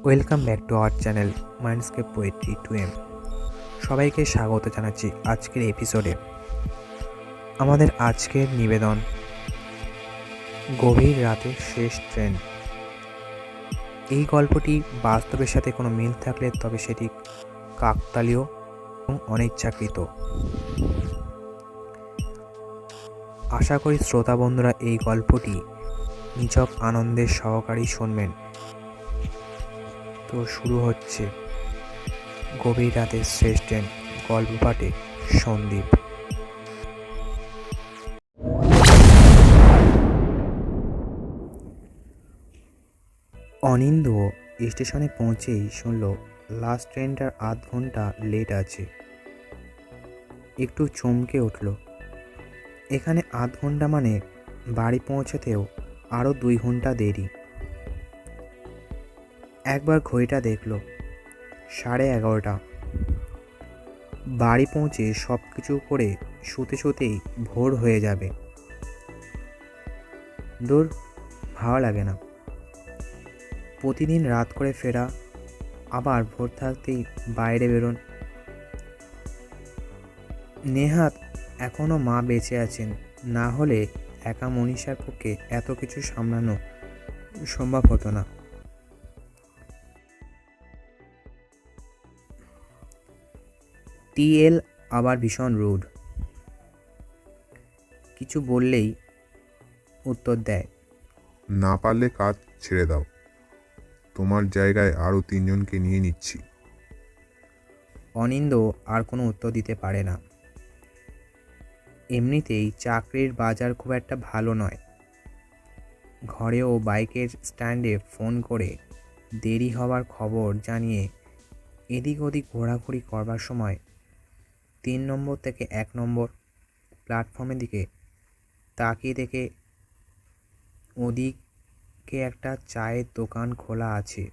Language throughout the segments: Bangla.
Welcome back to our channel Mindscape poetry 2M। সবাইকে স্বাগত জানাচ্ছি আজকের এপিসোডে। আমাদের আজকের নিবেদন গভীর রাতের শেষ ট্রেন। এই গল্পটি বাস্তবের সাথে কোনো মিল থাকলে তবে সেটি কাকতালীয় এবং অনিচ্ছাকৃত। আশা করি শ্রোতা বন্ধুরা এই গল্পটি নিছক আনন্দের সহকারী শুনবেন। তো শুরু হচ্ছে গভীর রাতের শেষ ট্রেন, গল্প পাঠে সন্দীপ। অনিন্দ স্টেশনে পৌঁছেই শুনল লাস্ট ট্রেনটার আধ ঘন্টা লেট আছে। একটু চমকে উঠল। এখানে আধ ঘন্টা মানে বাড়ি পৌঁছাতেও আরও 2 ঘন্টা দেরি। একবার ঘড়িটা দেখল, 11:30। বাড়ি পৌঁছে সব কিছু করে শুতে শুতেই ভোর হয়ে যাবে। দূর, ভালো লাগে না। প্রতিদিন রাত করে ফেরা, আবার ভোর থাকতেই বাইরে বেরোন। নেহাত এখনও মা বেঁচে আছেন, না হলে একা মনীষার পক্ষে এত কিছু সামলানো সম্ভব হতো না। TL আবার ভীষণ রুড। কিছু বললেই উত্তর দেয়, না পারলে কাজ ছেড়ে দাও, তোমার জায়গায় আরও 3 জনকে নিয়ে নিচ্ছি। অনিন্দ আর কোনো উত্তর দিতে পারে না। এমনিতেই চাকরির বাজার খুব একটা ভালো নয়। ঘরেও বাইকের স্ট্যান্ডে ফোন করে দেরি হওয়ার খবর জানিয়ে এদিক ওদিক ঘোরাঘুরি করবার সময় 3 নম্বর থেকে 1 নম্বর প্ল্যাটফর্মের দিকে তাকিয়ে দেখে ওদিকে একটা চায়ের দোকান খোলা আছে।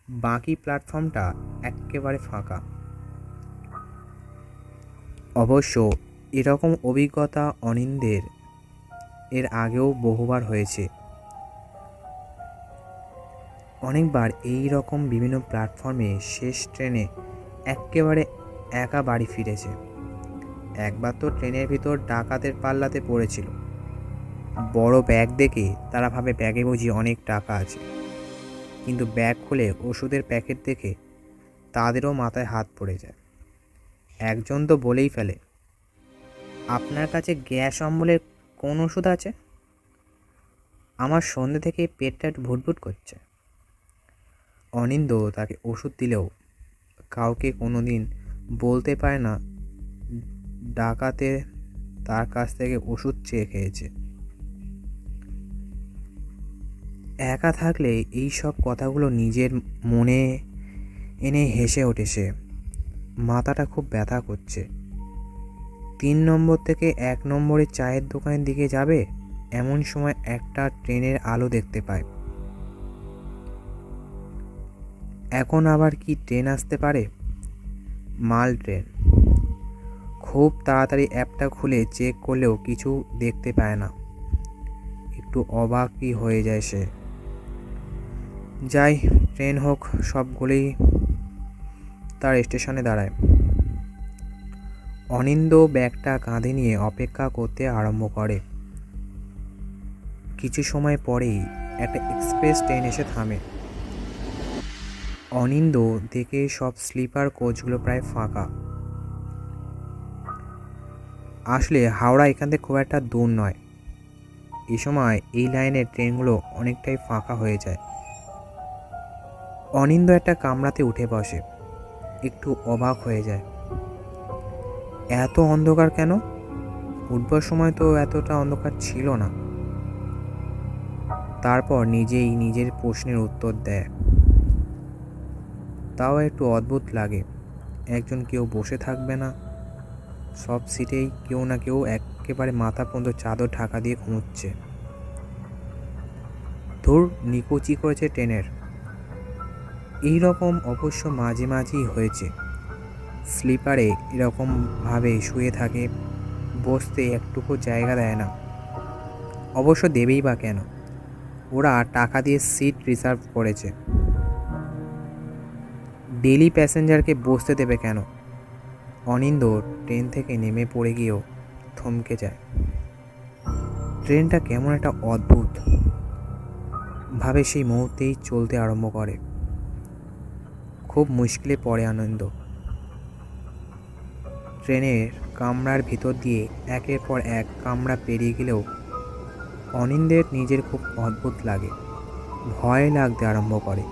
বাকি প্ল্যাটফর্মটা একেবারে ফাঁকা। অবশ্য এরকম অভিজ্ঞতা অনিন্দের এর আগেও বহুবার হয়েছে। অনেকবার এই রকম বিভিন্ন প্ল্যাটফর্মে শেষ ট্রেনে একেবারে একা বাড়ি ফিরেছে। একবার তো ট্রেনের ভিতর ডাকাতের পাল্লাতে পড়েছিল। বড় ব্যাগ দেখে তারা ভাবে ব্যাগে বুঝি অনেক টাকা আছে, কিন্তু ব্যাগ খুলে ওষুধের প্যাকেট দেখে তাদেরও মাথায় হাত পড়ে যায়। একজন তো বলেই ফেলে, আপনার কাছে গ্যাস অম্বলের কোন ওষুধ আছে? আমার সন্ধ্যে থেকে পেটটা ভুটভুট করছে। অনিন্দ তাকে ওষুধ দিলেও কাউকে কোনো দিন বলতে পারে না ডাকাতে তার কাছ থেকে ওষুধ চেয়ে খেয়েছে। একা থাকলে এই সব কথাগুলো নিজের মনে এনে হেসে ওঠে সে। মাথাটা খুব ব্যথা করছে। 3 নম্বর থেকে 1 নম্বরের চায়ের দোকানের দিকে যাবে, এমন সময় একটা ট্রেনের আলো দেখতে পায়। এখন আবার কি ট্রেন আসতে পারে? মাল ট্রেন। খুব তাড়াতাড়ি অ্যাপটা খুলে চেক করলেও কিছু দেখতে পায় না। একটু অবাকই হয়ে যায় সে। যাই, ট্রেন হোক। সবগুলোই তার স্টেশনে দাঁড়ায়। অনিন্দ ব্যাগটা কাঁধে নিয়ে অপেক্ষা করতে আরম্ভ করে। কিছু সময় পরেই একটা এক্সপ্রেস ট্রেন এসে থামে। অনিন্দ দেখে সব স্লিপার কোচগুলো প্রায় ফাঁকা। আসলে হাওড়া এখান থেকে খুব একটা দূর নয়। এই সময় এই লাইনের ট্রেনগুলো অনেকটাই ফাঁকা হয়ে যায়। অনিন্দ একটা কামরাতে উঠে বসে, একটু অবাক হয়ে যায়। এত অন্ধকার কেন? উঠবার সময় তো এতটা অন্ধকার ছিল না। তারপর নিজেই নিজের প্রশ্নের উত্তর দেয়। তাও একটু অদ্ভুত লাগে। একজন কেউ বসে থাকবে না, সব সিটেই কেউ না কেউ একেবারে মাথা পর্যন্ত চাদর ঢাকা দিয়ে ঘুমোচ্ছে। ধুর, নিকুচি করেছে ট্রেনের। এইরকম অবশ্য মাঝে মাঝেই হয়েছে। স্লিপারে এরকমভাবে শুয়ে থাকে, বসতে একটুকু জায়গা দেয় না। অবশ্য দেবেই বা কেন? ওরা টাকা দিয়ে সিট রিজার্ভ করেছে, ডেলি প্যাসেঞ্জারকে বসতে দেবে কেন? অনিন্দ ট্রেন থেকে নেমে পড়ে গিয়েও থমকে যায়। ট্রেনটা কেমন একটা অদ্ভুত ভাবে সেই মুহূর্তেই চলতে আরম্ভ করে। খুব মুশকিলে পড়ে আনন্দ। ট্রেনের কামরার ভিতর দিয়ে একের পর এক কামরা পেরিয়ে গেলেও অনিন্দের নিজের খুব অদ্ভুত লাগে, ভয় লাগতে আরম্ভ করে।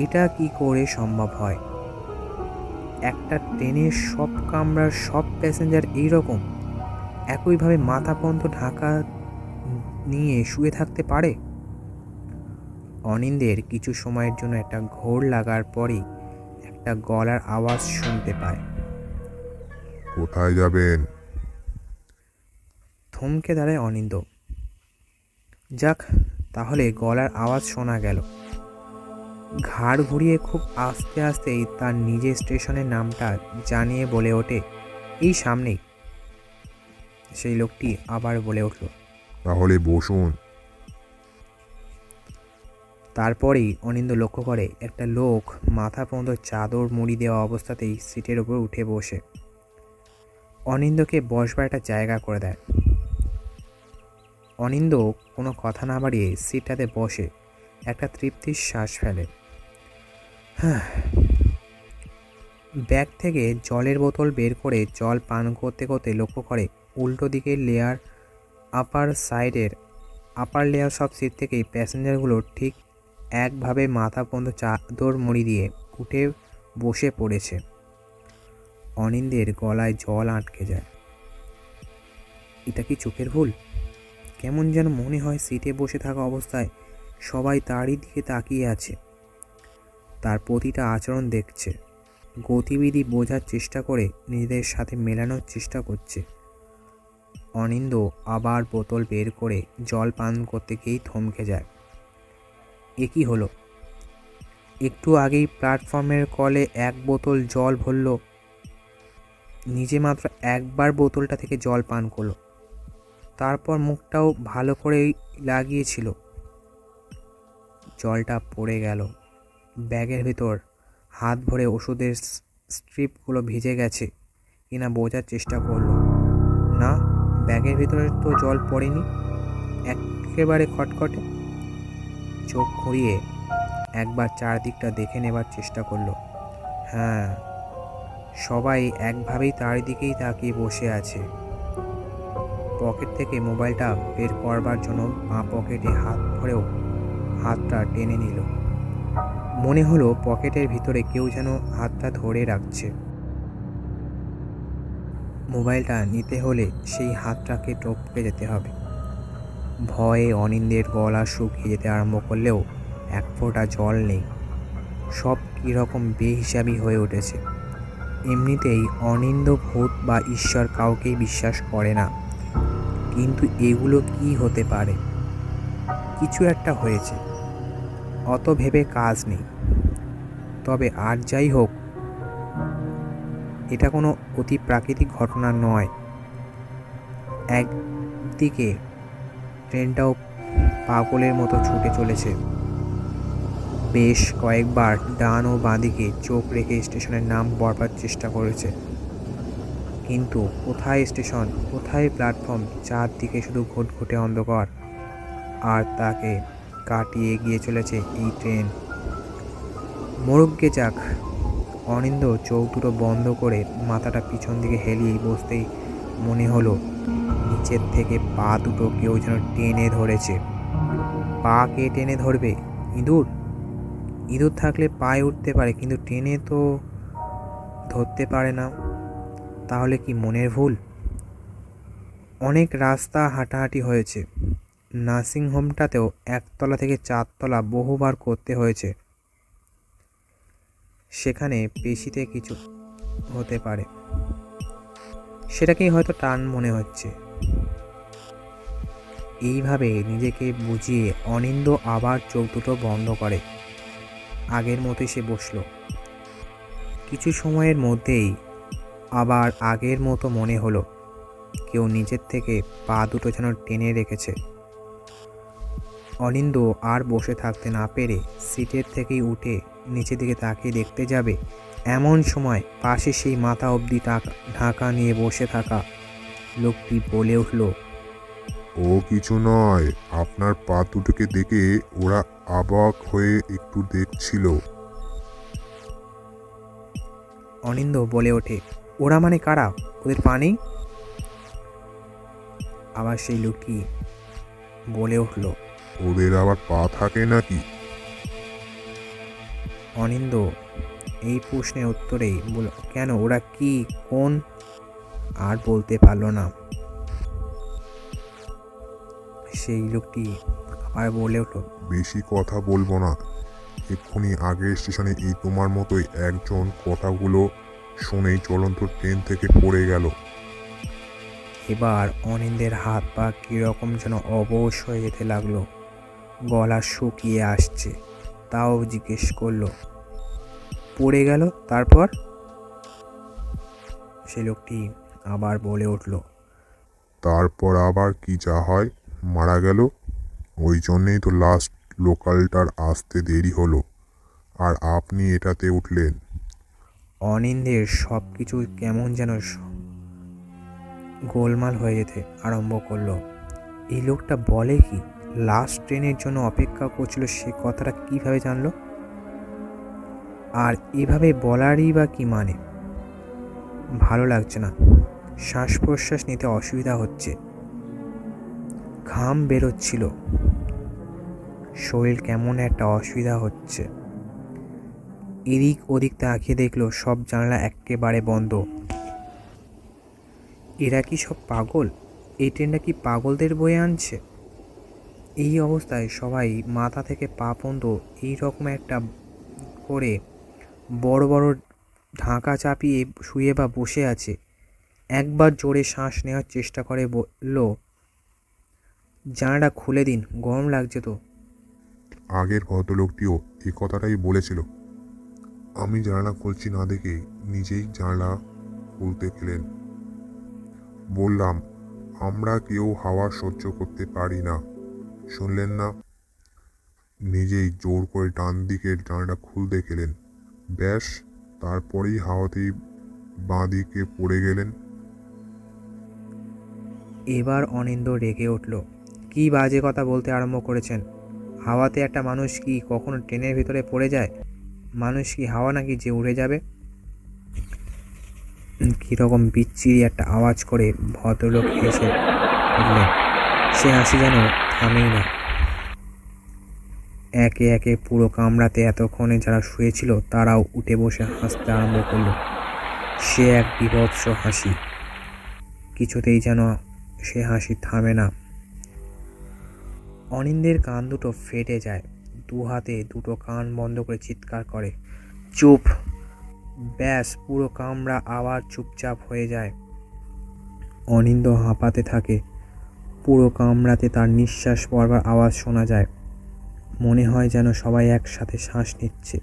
এটা কি করে সম্ভব হয়? একটা ট্রেনের সব কামরার সব প্যাসেঞ্জার এইরকম একইভাবে মাথা পর্যন্ত ঢাকা নিয়ে শুয়ে থাকতে পারে? অনিন্দের কিছু সময়ের জন্য একটা ঘোর লাগার পরেই একটা গলার আওয়াজ শুনতে পায়। কোথায় যাবেন? থমকে দাঁড়ায় অনিন্দ। যাক, তাহলে গলার আওয়াজ শোনা গেল। ঘাড় ঘুরিয়ে খুব আস্তে আস্তেই তার নিজের স্টেশনের নামটা জানিয়ে বলে ওঠে, এই সামনেই। সেই লোকটি আবার বলে উঠল, তাহলে বসুন। তারপরেই অনিন্দ লক্ষ্য করে একটা লোক মাথা পর্যন্ত চাদর মুড়ি দেওয়া অবস্থাতেই সিটের উপর উঠে বসে অনিন্দকে বসবার একটা জায়গা করে দেয়। অনিন্দ কোনো কথা না বাড়িয়ে সিটটাতে বসে একটা তৃপ্তির শ্বাস ফেলে। ব্যাগ থেকে জলের বোতল বের করে জল পান করতে করতে লক্ষ্য করে উল্টো দিকের লেয়ার আপার লেয়ার সব সিট থেকেই প্যাসেঞ্জারগুলো ঠিক একভাবে মাথা পর্যন্ত চাদর মুড়ি দিয়ে উঠে বসে পড়েছে। অনিন্দের গলায় জল আটকে যায়। এটা কি চোখের ভুল? কেমন যেন মনে হয় সিটে বসে থাকা অবস্থায় সবাই তারই দিকে তাকিয়ে আছে, তার প্রতিটা আচরণ দেখছে, গতিবিধি বোঝার চেষ্টা করে নিজেদের সাথে মেলানোর চেষ্টা করছে। অনিন্দ আবার বোতল বের করে জল পান করতে গিয়েই থমকে যায়। এ কি হলো? একটু আগেই প্ল্যাটফর্মের কলে এক বোতল জল ভরল, নিজে মাত্র একবার বোতলটা থেকে জল পান করলো, তারপর মুখটাও ভালো করেই লাগিয়েছিল। জলটা পড়ে গেল। ব্যাগের ভিতর হাত ভরে ওষুধের স্ট্রিপগুলো ভিজে গেছে কিনা বোঝার চেষ্টা করলো। না, ব্যাগের ভিতরে তো জল পড়েনি, একেবারে খটখটে। চোখ ঘুরিয়ে একবার চারদিকটা দেখে নেবার চেষ্টা করলো। হ্যাঁ, সবাই একভাবেই তার দিকেই তাকিয়ে বসে আছে। পকেট থেকে মোবাইলটা বের করবার জন্য বাঁ পকেটে হাত ভরেও হাতটা টেনে নিল। মনে হলো পকেটের ভিতরে কেউ যেন হাতটা ধরে রাখছে। মোবাইলটা নিতে হলে সেই হাতটাকে টপকে যেতে হবে। ভয়ে অনিন্দের গলা শুকিয়ে যেতে আরম্ভ করলেও এক ফোঁটা জল নেই। সব কীরকম বেহিসাবি হয়ে উঠেছে। এমনিতেই অনিন্দ ভূত বা ঈশ্বর কাউকেই বিশ্বাস করে না, কিন্তু এগুলো কি হতে পারে? কিছু একটা হয়েছে, অত ভেবে কাজ নেই। তবে আর যাই হোক, এটা কোনো অতি প্রাকৃতিক ঘটনা নয়। একদিকে ট্রেনটাও পাগলের মতো ছুটে চলেছে। বেশ কয়েকবার ডান ও বাঁদিকে চোখ রেখে স্টেশনের নাম পড়বার চেষ্টা করেছে, কিন্তু কোথায় স্টেশন, কোথায় প্ল্যাটফর্ম, চারদিকে শুধু ঘুটঘুটে অন্ধকার, আর তাকে কাটিয়ে এগিয়ে চলেছে এই ট্রেন। মোরগে যাক। অনিন্দ চোখ দুটো বন্ধ করে মাথাটা পিছন দিকে হেলিয়ে বসতেই মনে হলো নিচের থেকে পা দুটো কেউ যেন টেনে ধরেছে। পা কে টেনে ধরবে? ইঁদুর? ইঁদুর থাকলে পায়ে উঠতে পারে, কিন্তু টেনে তো ধরতে পারে না। তাহলে কি মনের ভুল? অনেক রাস্তা হাঁটাহাঁটি হয়েছে। নার্সিংহোমটাতেও 1 তলা থেকে 4 তলা বহুবার করতে হয়েছে। সেখানে পেশিতে কিছু হতে পারে, সেটাকেই হয়তো টান মনে হচ্ছে। এইভাবে নিজেকে বুঝিয়ে অনিন্দ আবার চোখ দুটো বন্ধ করে আগের মতোই সে বসল। কিছু সময়ের মধ্যেই আবার আগের মতো মনে হলো কেউ নিজের থেকে পা দুটো যেন টেনে রেখেছে। অনিন্দ আর বসে থাকতে না পেরে সিটের থেকেই উঠে নিচের দিকে তাকিয়ে দেখতে যাবে, এমন সময় পাশে সেই মাথা অবধি ঢাকা নিয়ে বসে থাকা লোকটি বলে উঠল, ও কিছু নয়, আপনার পা দুটোকে দেখে ওরা অবাক হয়ে একটু দেখছিল। অনিন্দ বলে ওঠে, ওরা মানে কারা? ওদের পা নেই? আবার সেই লোকটি বলে উঠল, ওদের আবার পা থাকে নাকি? অনিন্দ এই প্রশ্নের উত্তরেই বলল, কেন, ওরা কি, কোন? আর বলতে পারল না। সেই লোকটি আবার বলে উঠল, বেশি কথা বলবো না, এক্ষুনি আগের স্টেশনে এই তোমার মতোই একজন কথাগুলো শুনেই চলন্ত ট্রেন থেকে পড়ে গেল। এবার অনিন্দের হাত পা কীরকম যেন অবশ হয়ে যেতে লাগলো, গলা শুকিয়ে আসছে। তাও জিজ্ঞেস করলো, পড়ে গেল তারপর? সে লোকটি আবার বলে উঠল, তারপর আবার কি যা হয়, মারা গেল। ওই জন্যেই তো লাস্ট লোকালটার আসতে দেরি হলো, আর আপনি এটাতে উঠলেন। অনিন্দের সব কিছু কেমন যেন গোলমাল হয়ে যেতে আরম্ভ করলো। এই লোকটা বলে কি, লাস্ট ট্রেনের জন্য অপেক্ষা করছিল, সে কথাটা কিভাবে জানলো? আর এভাবে বলারই বা কি মানে? ভালো লাগছে না, শ্বাস প্রশ্বাস নিতে অসুবিধা হচ্ছে, ঘাম বেরোচ্ছিল, শরীর কেমন একটা অসুবিধা হচ্ছে। এদিক ওদিক তাকিয়ে দেখলো সব জানলা একেবারে বন্ধ। এরা কি সব পাগল? এই ট্রেনটা কি পাগলদের বয়ে আনছে? এই অবস্থায় সবাই মাথা থেকে পা পর্যন্ত এইরকম একটা করে বড় বড় ঢাকা চাপিয়ে শুয়ে বা বসে আছে। একবার জোরে শ্বাস নেওয়ার চেষ্টা করে বলল, জানালাটা খুলে দিন, গরম লাগছে তো। আগের ভদ্রলোকটিও এই কথাটাই বলেছিল। আমি জানালা খুলছি না দেখে নিজেই জানালা খুলতে গেলেন। বললাম, আমরা কেউ হাওয়া সহ্য করতে পারি না, শুনলেন না? নিজেই জোর করে ডান দিকের জানালাটা খুলতে গেলেন, ব্যাস তারপরেই হাওয়াতেই বাঁ দিকে পড়ে গেলেন। এবার অনিন্দ রেগে উঠল, কি বাজে কথা বলতে আরম্ভ করেছেন? হাওয়াতে একটা মানুষ কি কখনো ট্রেনের ভিতরে পড়ে যায়? মানুষ কি হাওয়া নাকি যে উড়ে যাবে? কীরকম বিচ্ছিরি একটা আওয়াজ করে ভদ্রলোক হেসে উঠলেন। সে হাসি যেন থামেই না। একে একে পুরো কামরাতে এতক্ষণে যারা শুয়েছিল তারাও উঠে বসে হাসতে আরম্ভ করলো। সে এক বীভৎস হাসি, কিছুতেই যেন সে হাসি থামে না। অনিন্দের কান দুটো ফেটে যায়, দু হাতে দুটো কান বন্ধ করে চিৎকার করে, চুপ! ব্যাস পুরো কামরা আবার চুপচাপ হয়ে যায়। অনিন্দ হাঁপাতে থাকে, পুরো কামরাতে তার নিঃশ্বাস পড়বার আওয়াজ শোনা যায়। মনে হয় যেন সবাই একসাথে শ্বাস নিচ্ছে,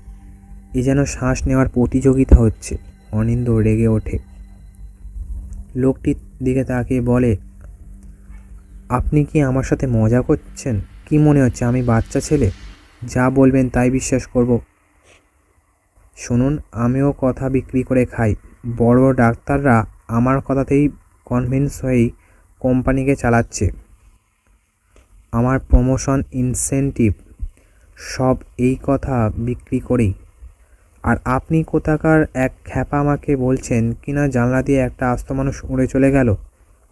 এ যেন শ্বাস নেওয়ার প্রতিযোগিতা হচ্ছে। অনিন্দ রেগে ওঠে, লোকটির দিকে তাকিয়ে বলে, আপনি কি আমার সাথে মজা করছেন? কি মনে হচ্ছে আমি বাচ্চা ছেলে? যা বলবেন তাই বিশ্বাস করব? শুনুন, আমিও কথা বিক্রি করে খাই। বড় বড় ডাক্তাররা আমার কথাতেই কনভিন্স হয়েই কোম্পানিকে চালাচ্ছে। আমার প্রমোশন, ইনসেনটিভ সব এই কথা বিক্রি করেই। আর আপনি কোথাকার এক খ্যাপা আমাকে বলছেন কিনা জানলা দিয়ে একটা আস্ত মানুষ উড়ে চলে গেল।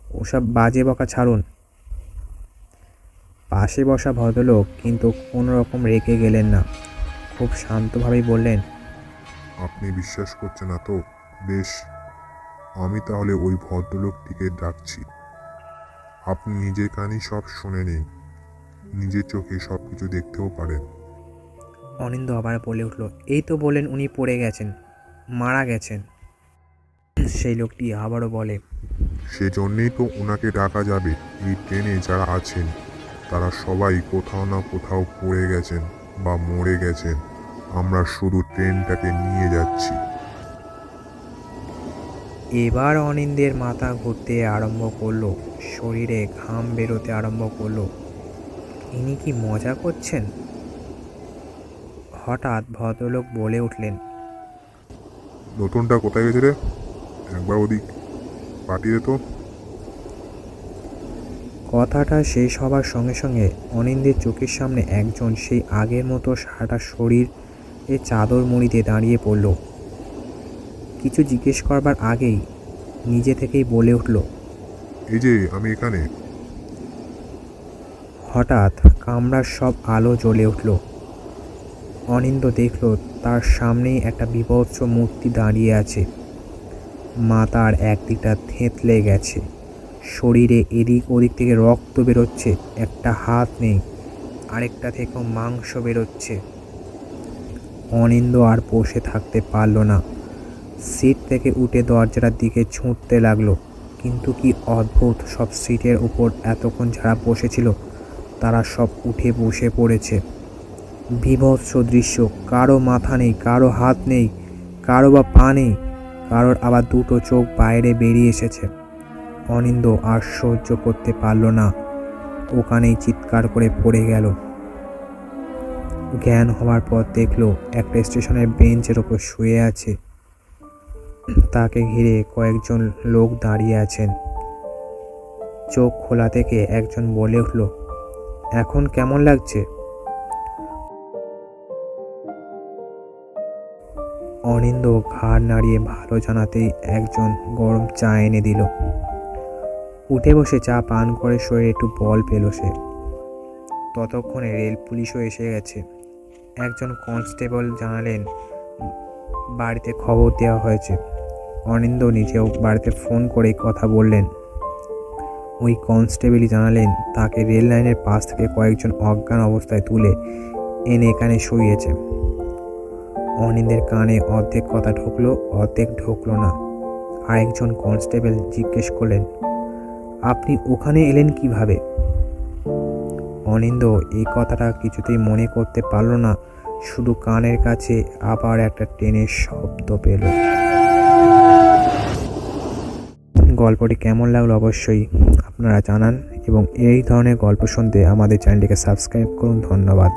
ওসব বাজে বকা ছাড়ুন। পাশে বসা ভদ্রলোক কিন্তু কোনো রকম রেগে গেলেন না, খুব শান্তভাবেই বললেন, আপনি বিশ্বাস করছেন না তো? বেশ, আমি তাহলে ওই ভদ্রলোকটিকে ডাকছি। আপনি নিজের কানেই সব শুনে নিন, নিজের চোখে সব কিছু দেখতেও পারেন। অনিন্দ আবার বলে উঠল, এই তো বললেন উনি পড়ে গেছেন, মারা গেছেন। সেই লোকটি আবারও বলে, সেজন্যেই তো ওনাকে ডাকা যাবে। এই ট্রেনে যারা আছেন তারা সবাই কোথাও না কোথাও পড়ে গেছেন বা মরে গেছেন। আমরা শুধু ট্রেনটাকে নিয়ে যাচ্ছি। এবার অনিন্দের মাথা ঘুরতে আরম্ভ করলো, শরীরে ঘাম বেরোতে আরম্ভ করলো। ইনি কি মজা করছেন? হঠাৎ ভদ্রলোক বলে উঠলেন, নতুনটা কোথায় গেছে রে? একবার ওদিক পাঠিয়ে দে তো। কথাটা শেষ হবার সঙ্গে সঙ্গে অনিন্দের চোখের সামনে একজন সেই আগের মতো সারাটা শরীর চাদর মুড়িতে দাঁড়িয়ে পড়ল। কিছু জিজ্ঞেস করবার আগেই নিজে থেকেই বলে উঠল, এই যে আমি এখানে। হঠাৎ কামরার সব আলো জ্বলে উঠল। অনিন্দ দেখল তার সামনেই একটা বীভৎস মূর্তি দাঁড়িয়ে আছে। মাথার একদিকটা থেঁতলে গেছে, শরীরে এদিক ওদিক থেকে রক্ত বেরোচ্ছে, একটা হাত নেই, আরেকটা থেকেও মাংস বেরোচ্ছে। অনিন্দ আর বসে থাকতে পারল না, সিট থেকে উঠে দরজাটার দিকে ছুটতে লাগলো। কিন্তু কি অদ্ভুত, সব সিটের উপর এতক্ষণ যারা বসেছিল তারা সব উঠে বসে পড়েছে। বীভৎস দৃশ্য, কারো মাথা নেই, কারো হাত নেই, কারো বা পা নেই, কারোর আবার দুটো চোখ বাইরে বেরিয়ে এসেছে। অনিন্দ আর সহ্য করতে পারল না, ওখানেই চিৎকার করে পড়ে গেল। জ্ঞান হওয়ার পর দেখলো একটা স্টেশনের বেঞ্চের ওপর শুয়ে আছে। তাকে ঘিরে কয়েকজন লোক দাঁড়িয়ে আছেন। চোখ খোলা থেকে একজন বলে উঠল, এখন কেমন লাগছে? অনিন্দ ঘাড় নাড়িয়ে ভালো জানাতেই একজন গরম চা এনে দিল। উঠে বসে চা পান করে শরীরে একটু বল পেল সে। ততক্ষণে রেল পুলিশও এসে গেছে। একজন কনস্টেবল জানালেন বাড়িতে খবর দেওয়া হয়েছে। অনিন্দ নিজেও বাড়িতে ফোন করে কথা বললেন। ওই কনস্টেবলই জানালেন তাকে রেল লাইনের পাশ থেকে কয়েকজন অজ্ঞান অবস্থায় তুলে এনে এখানে শুইয়েছে। অনিন্দের কানে অর্ধেক কথা ঢুকলো, অর্ধেক ঢুকলো না। আরেকজন কনস্টেবল জিজ্ঞেস করলেন, আপনি ওখানে এলেন কিভাবে? অনিন্দ এই কথাটা কিছুতেই মনে করতে পারল না, শুধু কানের কাছে আবার একটা ট্রেনের শব্দ পেল। গল্পটি কেমন লাগলো অবশ্যই আপনারা জানান এবং এই ধরনের গল্প শুনতে আমাদের চ্যানেলটিকে সাবস্ক্রাইব করুন। ধন্যবাদ।